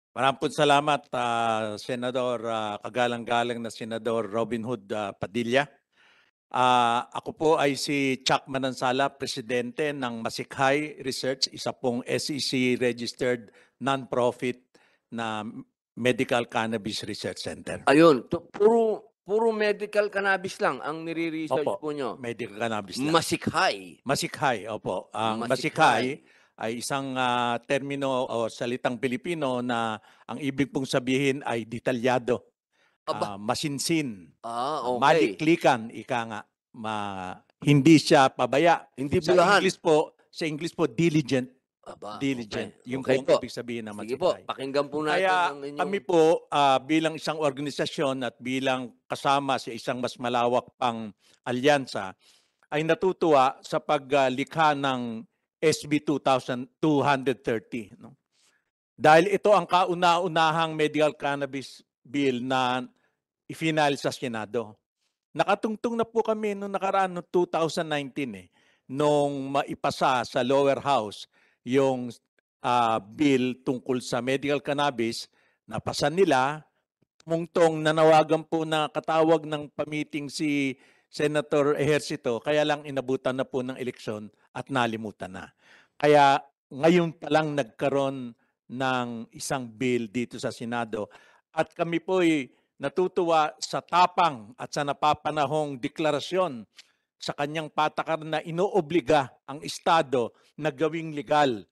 Maraming salamat, Senador, kagalang-galang na Senador Robin Hood Padilla. Ako po ay si Chuck Manansala, presidente ng Masikhay Research, isa pong SEC-registered non-profit na medical cannabis research center. Ayun, puro medical cannabis lang ang nire-research Opo, po niyo? medical cannabis lang. Masikhay. Masikhay, opo. Ang Masikhay. masikhay ay isang termino o salitang Pilipino na ang ibig pong sabihin ay detalyado, Aba, masinsin, okay. maliklikan, ika nga, hindi siya pabaya. Hindi Sa bulahan. English po diligent. Aba, Diligent. okay. Yung Okay po ang po. ibig sabihin ng Sige po, masikhay. pakinggan po natin Kaya ang inyong... kami po bilang isang organisasyon at bilang kasama sa isang mas malawak pang alyansa ay natutuwa sa paglikha ng SB 2230. No? Dahil ito ang kauna-unahang medical cannabis bill na ifinal sa Senado. Nakatungtong na po kami noong nakaraan noong 2019 nung maipasa sa lower house yung bill tungkol sa medical cannabis. Napasa nila, mungtong nanawagan po na katawag ng pamiting si Senator Ejercito, kaya lang inabutan na po ng eleksyon at nalimutan na. Kaya ngayon pa lang nagkaroon ng isang bill dito sa Senado at kami po ay natutuwa sa tapang at sa napapanahong deklarasyon sa kanyang patakaran na inoobliga ang Estado na gawing legal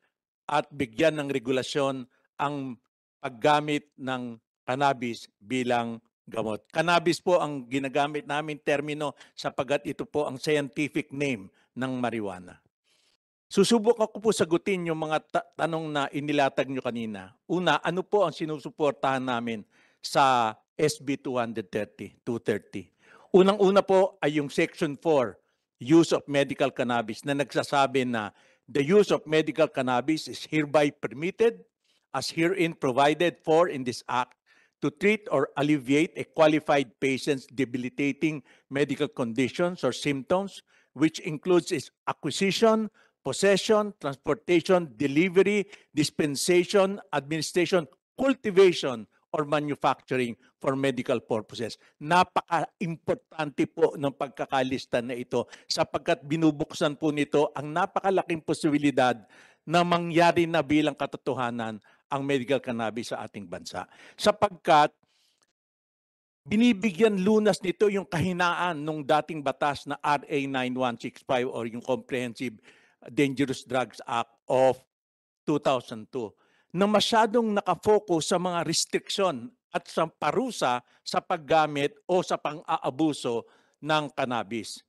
at bigyan ng regulasyon ang paggamit ng cannabis bilang gamot. Cannabis po ang ginagamit namin termino sapagkat ito po ang scientific name ng marijuana. Susubok ako po sagutin yung mga tanong na inilatag nyo kanina. Una, ano po ang sinusuportahan namin sa SB 230? Unang-una po ay yung Section 4, Use of Medical Cannabis, na nagsasabi na the use of medical cannabis is hereby permitted as herein provided for in this act to treat or alleviate a qualified patient's debilitating medical conditions or symptoms, which includes its acquisition, possession, transportation, delivery, dispensation, administration, cultivation, or manufacturing for medical purposes. Napaka-importante po ng pagkakalista na ito sapagkat binubuksan po nito ang napakalaking posibilidad na mangyari na bilang katotohanan ang medical cannabis sa ating bansa. Sapagkat binibigyan lunas nito yung kahinaan ng dating batas na RA 9165 or yung Comprehensive Dangerous Drugs Act of 2002 na masyadong nakafocus sa mga restriction at sa parusa sa paggamit o sa pang-aabuso ng cannabis.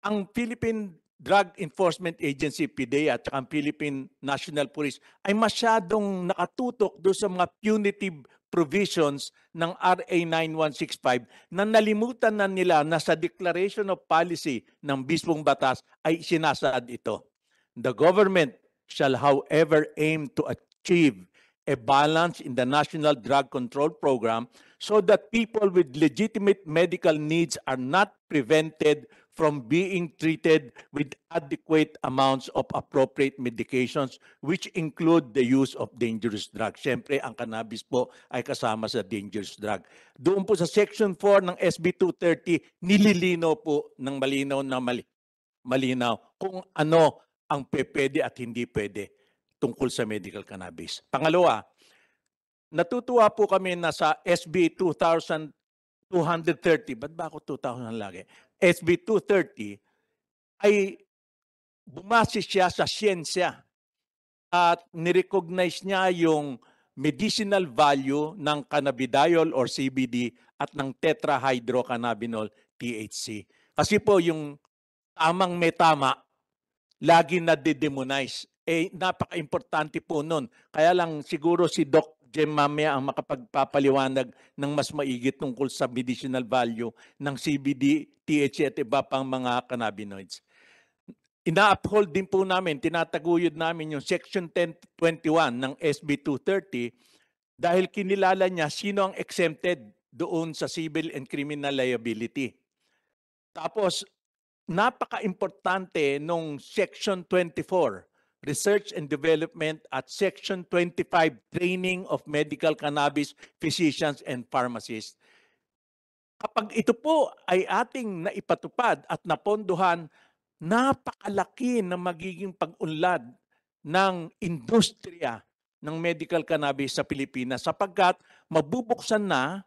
Ang Philippine Drug Enforcement Agency, PDEA, at ang Philippine National Police ay masyadong nakatutok doon sa mga punitive provisions ng RA 9165 na nalimutan na nila na sa Declaration of Policy ng mismong batas ay sinasaad ito. The government shall however aim to achieve a balance in the National Drug Control Program so that people with legitimate medical needs are not prevented from being treated with adequate amounts of appropriate medications, which include the use of dangerous drugs. Siyempre, ang cannabis po ay kasama sa dangerous drug. Doon po sa Section 4 ng SB 230, nililinaw po ng malinaw na malinaw kung ano ang pwede at hindi pwede tungkol sa medical cannabis. Pangalawa, natutuwa po kami na sa SB 230, ba't ba ako 2000 lagi? SB 230 ay bumase siya sa siyensya at nirecognize niya yung medicinal value ng cannabidiol or CBD at ng tetrahydrocannabinol THC. Kasi po yung tamang may tama, lagi na de-demonize. Napaka-importante po nun. Kaya lang siguro si Doc Jem mamaya ang makapagpapaliwanag ng mas maigi tungkol sa medicinal value ng CBD, THC at iba pang mga cannabinoids. Ina-uphold din po namin, tinataguyod namin yung Section 1021 ng SB 230 dahil kinilala niya sino ang exempted doon sa civil and criminal liability. Tapos, napaka-importante nung Section 24 Research and Development at Section 25, Training of Medical Cannabis Physicians and Pharmacists. Kapag ito po ay ating naipatupad at napondohan, napakalaki na magiging pag-unlad ng industriya ng medical cannabis sa Pilipinas sapagkat mabubuksan na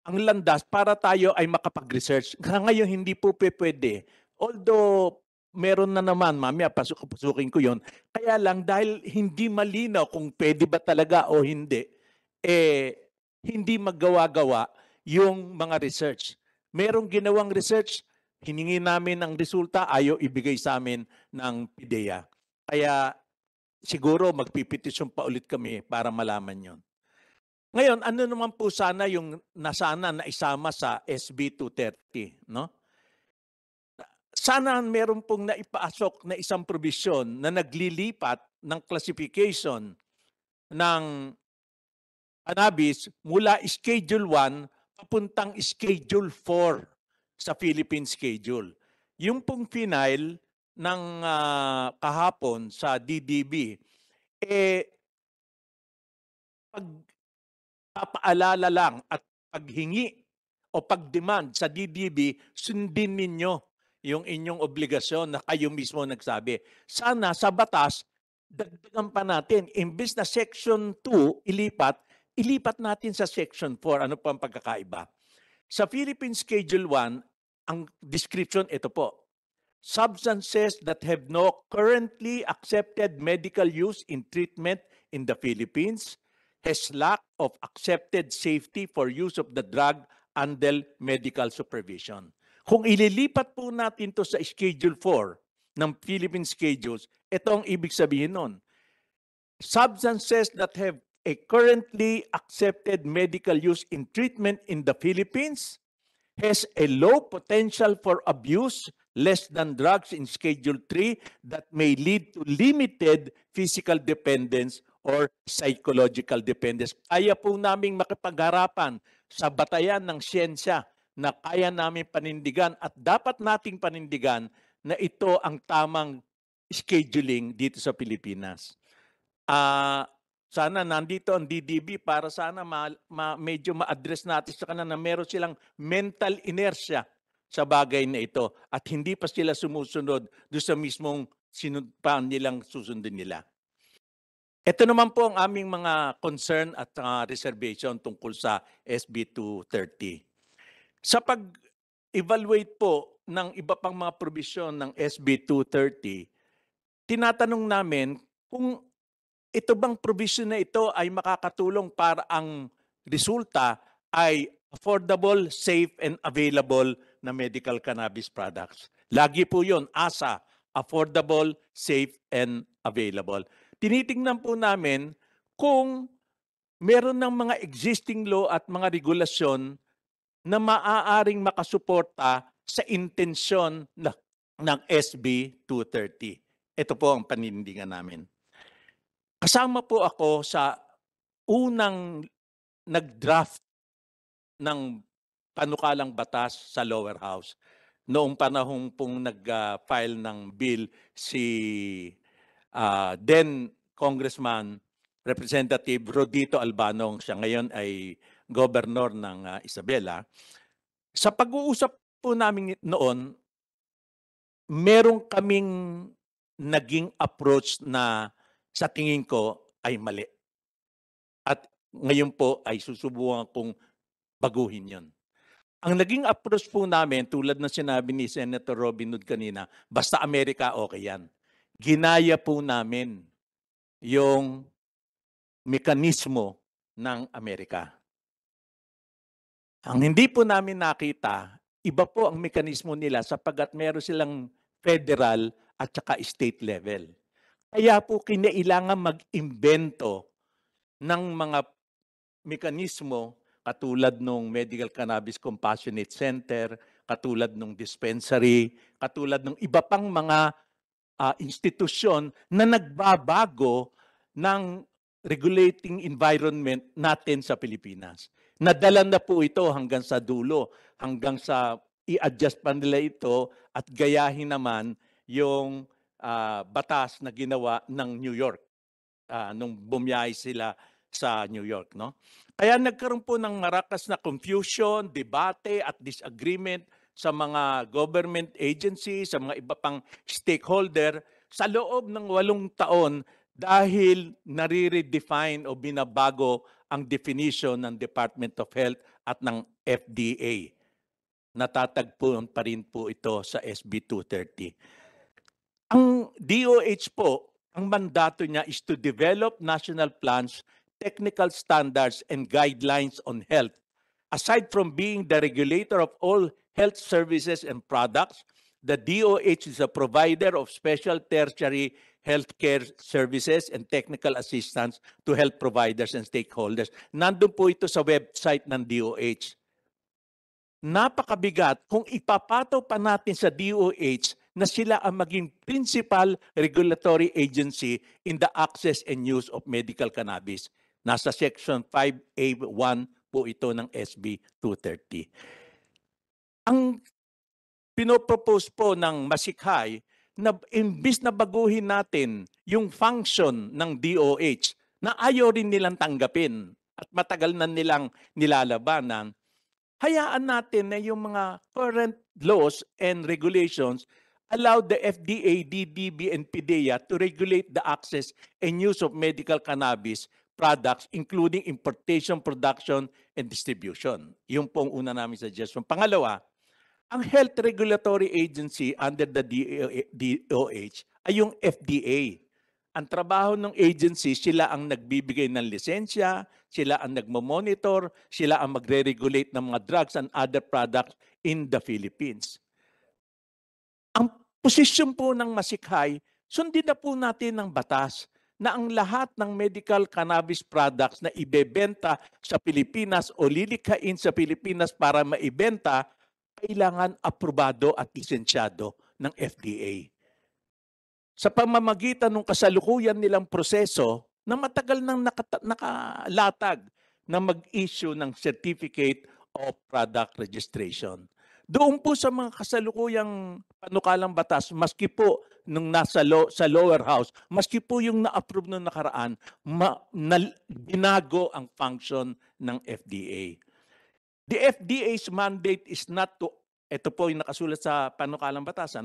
ang landas para tayo ay makapag-research. Ngayon hindi po pwede. Although meron na naman, mamaya pasukin ko yon. Kaya lang dahil hindi malinaw kung pwede ba talaga o hindi, hindi maggawa-gawa yung mga research. Merong ginawang research, hiningi namin ang resulta, ayaw ibigay sa amin ng PIDEA. Kaya siguro magpipetisyon pa ulit kami para malaman yon. Ngayon, ano naman po sana yung nasana na isama sa SB 230, no? Sana meron pong naipaasok na isang probisyon na naglilipat ng classification ng cannabis mula Schedule 1 papuntang Schedule 4 sa Philippine Schedule. Yung pong final ng kahapon sa DDB, pagpapaalala lang at paghingi o pagdemand sa DDB, sundin ninyo yung inyong obligasyon na kayo mismo nagsabi. Sana sa batas, dagdagan pa natin. Imbis na Section 2 ilipat natin sa Section 4. Ano pa ang pagkakaiba? Sa Philippine Schedule 1, ang description ito po. Substances that have no currently accepted medical use in treatment in the Philippines, has lack of accepted safety for use of the drug under medical supervision. Kung ililipat po natin to sa Schedule 4 ng Philippine Schedules, ito ang ibig sabihin nun. Substances that have a currently accepted medical use in treatment in the Philippines has a low potential for abuse, less than drugs in Schedule 3 that may lead to limited physical dependence or psychological dependence. Kaya po naming makipagharapan sa batayan ng siyensya na kaya namin panindigan at dapat nating panindigan na ito ang tamang scheduling dito sa Pilipinas. Sana nandito ang DDB para sana medyo ma-address natin sa kanila na meron silang mental inertia sa bagay na ito at hindi pa sila sumusunod doon sa mismong sinunpan nilang susundin nila. Ito naman po ang aming mga concern at reservation tungkol sa SB 230. Sa pag-evaluate po ng iba pang mga provision ng SB 230, tinatanong namin kung ito bang provision na ito ay makakatulong para ang resulta ay affordable, safe, and available na medical cannabis products. Lagi po yun, ASA, affordable, safe, and available. Tinitingnan po namin kung meron ng mga existing law at mga regulasyon na maaaring makasuporta sa intensyon ng SB 230. Ito po ang panindigan namin. Kasama po ako sa unang nag-draft ng panukalang batas sa lower house. Noong panahon pong nag-file ng bill si then Congressman Representative Rodito Albanong, siya ngayon ay governor ng Isabela. Sa pag-uusap po namin noon, meron kaming naging approach na sa tingin ko ay mali. At ngayon po ay susubukan kong baguhin yon. Ang naging approach po namin, tulad ng sinabi ni Senator Robin Hood kanina, basta Amerika, okay yan. Ginaya po namin yung mekanismo ng Amerika. Ang hindi po namin nakita, iba po ang mekanismo nila sapagkat meron silang federal at saka state level. Kaya po kinailangan mag-imbento ng mga mekanismo katulad ng Medical Cannabis Compassionate Center, katulad ng dispensary, katulad ng iba pang mga institusyon na nagbabago ng regulating environment natin sa Pilipinas. Nadala na po ito hanggang sa dulo, hanggang sa i-adjust pa nila ito at gayahin naman yung batas na ginawa ng New York nung bumiyahe sila sa New York, no? Kaya nagkaroon po ng marakas na confusion, debate at disagreement sa mga government agencies, sa mga iba pang stakeholder sa loob ng 8 taon dahil nare-redefine o binabago ang definition ng Department of Health at ng FDA. Natatagpuan pa rin po ito sa SB 230. Ang DOH po, ang mandato niya is to develop national plans, technical standards, and guidelines on health. Aside from being the regulator of all health services and products, the DOH is a provider of special tertiary healthcare services and technical assistance to health providers and stakeholders. Nandun po ito sa website ng DOH. Napakabigat kung ipapataw pa natin sa DOH na sila ang maging principal regulatory agency in the access and use of medical cannabis. Nasa Section 5A1 po ito ng SB 230. Ang pinopropose po ng Masikhay na imbis na baguhin natin yung function ng DOH na ayaw rin nilang tanggapin at matagal na nilang nilalabanan, hayaan natin na yung mga current laws and regulations allow the FDA, DDB, and PDEA to regulate the access and use of medical cannabis products, including importation, production, and distribution. Yung pong una namin suggestion. Pangalawa, ang health regulatory agency under the DOH ay yung FDA. Ang trabaho ng agency, sila ang nagbibigay ng lisensya, sila ang nagmo-monitor, sila ang magre-regulate ng mga drugs and other products in the Philippines. Ang posisyon po ng Masikhay, sundin na po natin ng batas na ang lahat ng medical cannabis products na ibebenta sa Pilipinas o lilikhain sa Pilipinas para maibenta, kailangan aprobado at lisensyado ng FDA. Sa pamamagitan ng kasalukuyan nilang proseso na matagal nang nakalatag na mag-issue ng Certificate of Product Registration. Doon po sa mga kasalukuyang panukalang batas, maski po nung sa lower house, maski po yung na-approve nung nakaraan, binago ang function ng FDA. The FDA's mandate is not to, ito po yung nakasulat sa panukalang batas,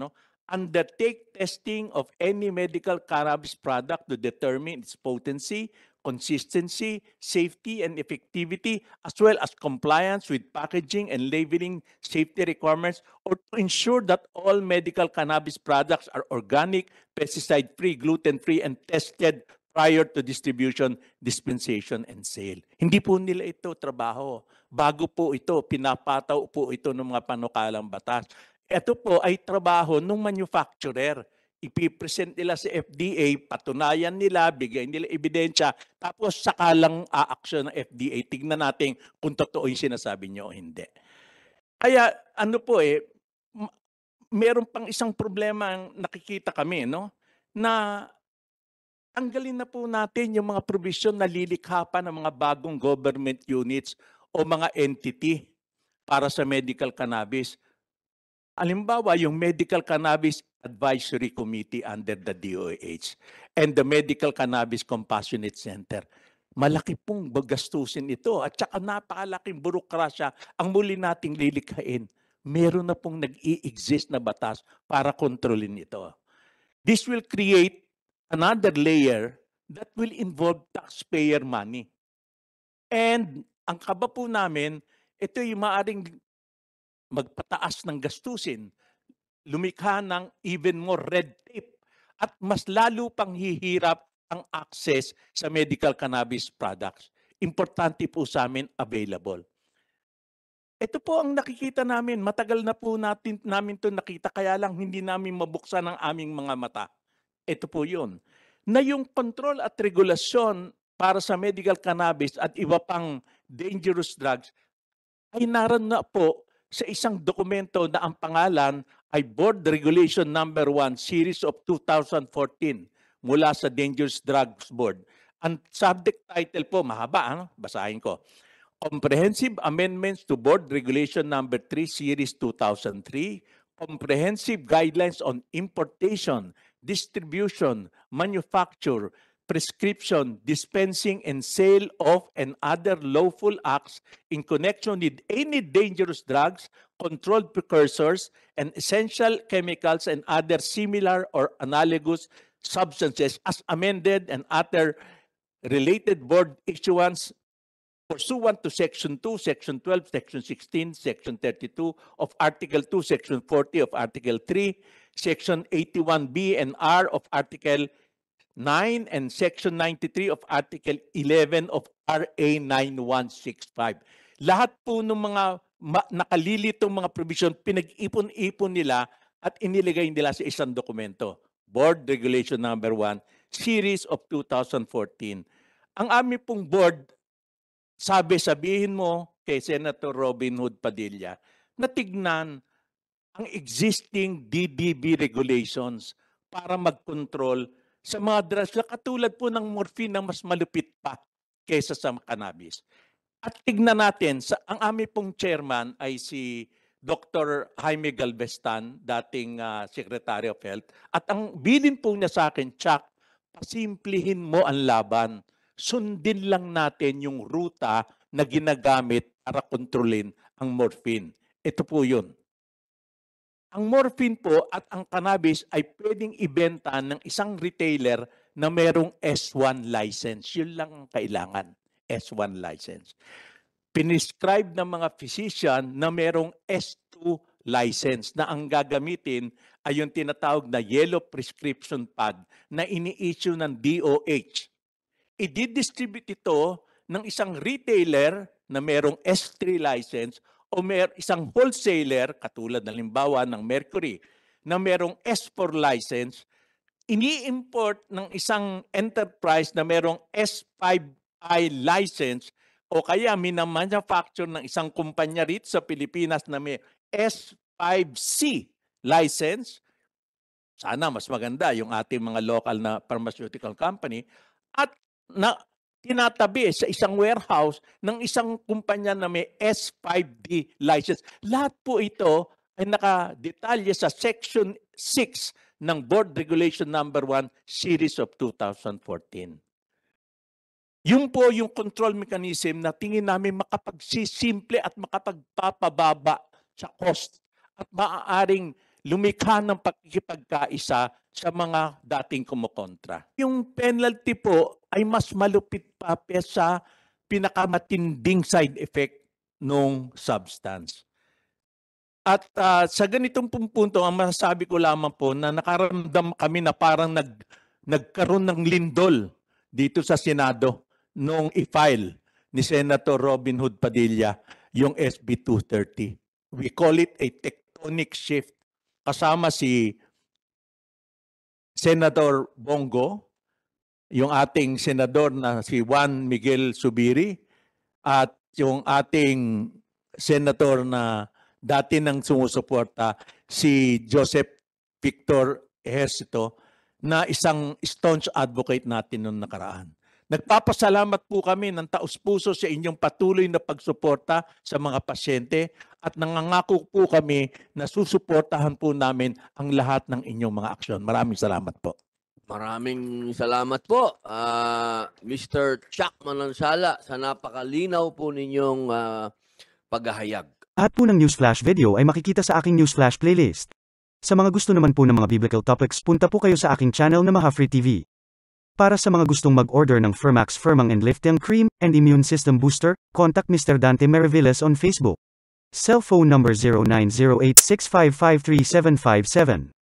undertake testing of any medical cannabis product to determine its potency, consistency, safety, and effectivity, as well as compliance with packaging and labeling safety requirements, or to ensure that all medical cannabis products are organic, pesticide-free, gluten-free, and tested prior to distribution, dispensation, and sale. Hindi po nila ito trabaho. Bago po ito, pinapataw po ito ng mga panukalang batas. Ito po ay trabaho ng manufacturer. Ipipresent nila sa FDA, patunayan nila, bigay nila ebidensya, tapos saka lang aaksyon ng FDA. Tignan natin kung totoo yung sinasabi nyo o hindi. Kaya meron pang isang problema ang nakikita kami, na tanggalin na po natin yung mga provision na lilikha pa ng mga bagong government units o mga entity para sa medical cannabis. Halimbawa, yung Medical Cannabis Advisory Committee under the DOH and the Medical Cannabis Compassionate Center. Malaki pong gastusin ito at saka napakalaking burokrasya ang muli nating lilikhain. Meron na pong nag-i-exist na batas para kontrolin ito. This will create another layer that will involve taxpayer money. And ang kaba po namin, ito yung maaaring magpataas ng gastusin, lumikha ng even more red tape, at mas lalo pang hihirap ang access sa medical cannabis products. Importante po sa amin, available. Ito po ang nakikita namin, matagal na po namin ito nakita, kaya lang hindi namin mabuksan ang aming mga mata. Ito po yun. Na yung control at regulasyon para sa medical cannabis at iba pang dangerous drugs ay naroon na po sa isang dokumento na ang pangalan ay Board Regulation Number 1 Series of 2014 mula sa Dangerous Drugs Board. Ang subject title po, mahaba, basahin ko. Comprehensive Amendments to Board Regulation Number 3 Series 2003, Comprehensive Guidelines on Importation, distribution, manufacture, prescription, dispensing, and sale of and other lawful acts in connection with any dangerous drugs, controlled precursors, and essential chemicals and other similar or analogous substances as amended and other related board issuance pursuant to Section 2, Section 12, Section 16, Section 32 of Article 2, Section 40 of Article 3, Section 81B and R of Article 9 and Section 93 of Article 11 of RA 9165. Lahat po ng mga nakalilitong mga provision, pinag-ipon-ipon nila at iniligay nila sa isang dokumento. Board Regulation Number 1, Series of 2014. Ang aming pong board, sabihin mo kay Senator Robin Hood Padilla na tignan ang existing DDB regulations para mag-control sa mga drugs na katulad po ng morphine na mas malupit pa kaysa sa cannabis. At tignan natin, ang aming pong chairman ay si Dr. Jaime Galvestan, dating Secretary of Health. At ang bilin po niya sa akin, Chuck, pasimplihin mo ang laban. Sundin lang natin yung ruta na ginagamit para kontrolin ang morphine. Ito po yun. Ang morphine po at ang cannabis ay pwedeng ibenta ng isang retailer na merong S1 license. Yun lang ang kailangan, S1 license. Pinescribe ng mga physician na merong S2 license na ang gagamitin ay yung tinatawag na yellow prescription pad na ini-issue ng DOH. I-distribute ito ng isang retailer na merong S3 license o isang wholesaler, katulad ng limbawa ng Mercury, na merong S4 license, ini-import ng isang enterprise na merong S5I license o kaya minamanufacture ng isang kumpanya rito sa Pilipinas na may S5C license. Sana mas maganda yung ating mga local na pharmaceutical company at tinatabi sa isang warehouse ng isang kumpanya na may S5D license. Lahat po ito ay nakadetalye sa Section 6 ng Board Regulation Number 1, Series of 2014. Yun po yung control mechanism na tingin namin makapagsisimple at makapagpapababa sa cost at maaaring lumikha ng pakikipagkaisa sa mga dating kumukontra. Yung penalty po ay mas malupit pa sa pinakamatinding side effect ng substance. At sa ganitong punto, ang masasabi ko lamang po na nakaramdam kami na parang nagkaroon ng lindol dito sa Senado nung i-file ni Senator Robin Hood Padilla yung SB 230. We call it a tectonic shift. Kasama si Senator Bongo, yung ating senador na si Juan Miguel Zubiri, at yung ating senator na dati nang sumusuporta, si Joseph Victor Ejercito, na isang staunch advocate natin noong nakaraan. Nagpapasalamat po kami ng taos-puso sa inyong patuloy na pagsuporta sa mga pasyente at nangangako po kami na susuportahan po namin ang lahat ng inyong mga aksyon. Maraming salamat po. Maraming salamat po, Mr. Chuck Manansala, sa napakalinaw po ninyong paghahayag. At po ng Newsflash video ay makikita sa aking Newsflash playlist. Sa mga gusto naman po ng mga biblical topics, punta po kayo sa aking channel na Mahafree TV. Para sa mga gustong mag-order ng Fermax Firmang and Lifting Cream and Immune System Booster, contact Mr. Dante Maravillas on Facebook. Cell phone number 0908-6553757.